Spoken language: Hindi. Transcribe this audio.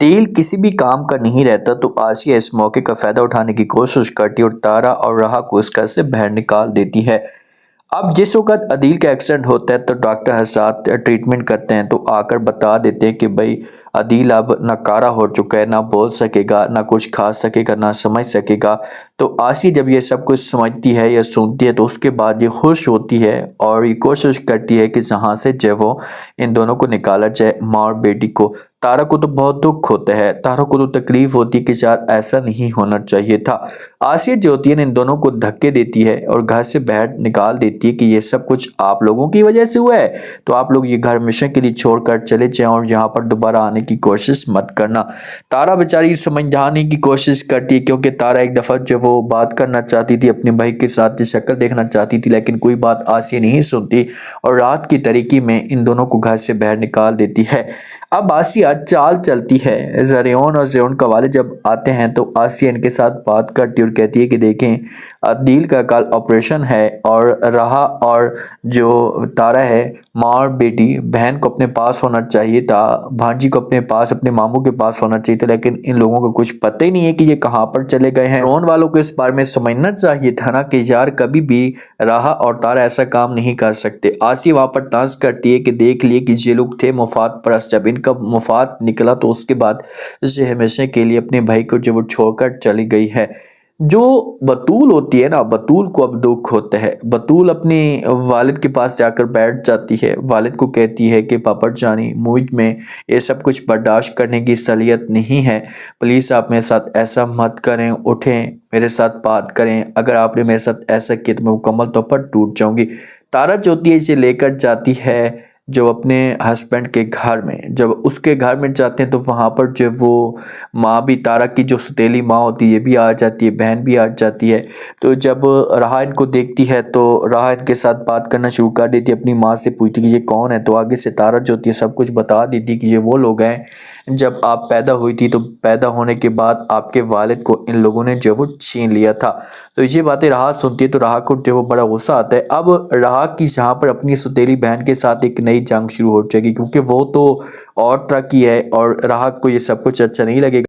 तेल किसी भी काम का नहीं रहता तो आसिया इस मौके का फायदा उठाने की कोशिश करती है और तारा और राहा को उसका से बाहर निकाल देती है। अब जिस वक्त अदील का एक्सीडेंट होता है तो डॉक्टर हसात ट्रीटमेंट करते हैं तो आकर बता देते हैं कि भाई अदील अब नकारा हो चुका है, ना बोल सकेगा, ना कुछ खा सकेगा, ना समझ सकेगा। तो आसी जब ये सब कुछ समझती है या सुनती है तो उसके बाद ये खुश होती है और ये कोशिश करती है कि जहाँ से जो वो इन दोनों को निकाला जाए, माँ और बेटी को। तारा को तो बहुत दुख होता है, तारा को तो तकलीफ होती है कि शायद ऐसा नहीं होना चाहिए था। आसिया जो होती है ना इन दोनों को धक्के देती है और घर से बाहर निकाल देती है कि ये सब कुछ आप लोगों की वजह से हुआ है, तो आप लोग ये घर हमेशा के लिए छोड़कर चले जाएं और यहाँ पर दोबारा आने की कोशिश मत करना। तारा बेचारी समझाने की कोशिश करती है क्योंकि तारा एक दफा जो वो बात करना चाहती थी अपने भाई के साथ, शक्ल देखना चाहती थी, लेकिन कोई बात आसिया नहीं सुनती और रात की तरीके में इन दोनों को घर से बाहर निकाल देती है। अब आसिया चाल चलती है, जरियोन और जेयोन का वालिद जब आते हैं तो आसिया इनके साथ बात करती है और कहती है कि देखें अदील का कल ऑपरेशन है और राहा और जो तारा है, माँ और बेटी बहन को अपने पास होना चाहिए था, भांजी को अपने पास अपने मामू के पास होना चाहिए था, लेकिन इन लोगों को कुछ पता ही नहीं है कि ये कहाँ पर चले गए हैं। रोन वालों को इस बारे में समझना चाहिए था ना कि यार कभी भी राहा और तारा ऐसा काम नहीं कर सकते। आसी वहां पर टांस करती है कि देख लिए कि ये लोग थे मुफाद परस्त, जब इनका मुफाद निकला तो उसके बाद इसे हमेशा के लिए अपने भाई को जो वो छोड़कर चली गई है। जो बतूल होती है ना, बतूल को अब दुख होता है। बतूल अपने वालिद के पास जाकर बैठ जाती है, वालिद को कहती है कि पापा जानी मुझ में ये सब कुछ बर्दाश्त करने की सलीयत नहीं है, प्लीज़ आप मेरे साथ ऐसा मत करें, उठें मेरे साथ बात करें, अगर आपने मेरे साथ ऐसा किया तो मैं मुकम्मल तौर पर टूट जाऊंगी। तारा जो होती है इसे लेकर जाती है जो अपने हस्बैंड के घर में। जब उसके घर में जाते हैं तो वहाँ पर जो वो माँ भी, तारा की जो सौतेली माँ होती है ये भी आ जाती है, बहन भी आ जाती है। तो जब राहा इनको देखती है तो राहा इनके साथ बात करना शुरू कर देती है, अपनी माँ से पूछती कि ये कौन है, तो आगे से तारा जो होती है सब कुछ बता देती कि ये वो लोग हैं जब आप पैदा हुई थी तो पैदा होने के बाद आपके वालिद को इन लोगों ने जो वो छीन लिया था। तो ये बातें राहा सुनती है तो राहा को जो वो बड़ा गुस्सा आता है। अब राहा की जहाँ पर अपनी सौतेली बहन के साथ एक नई जंग शुरू हो जाएगी क्योंकि वो तो और तरह की है और राहा को ये सब कुछ अच्छा नहीं लगेगा।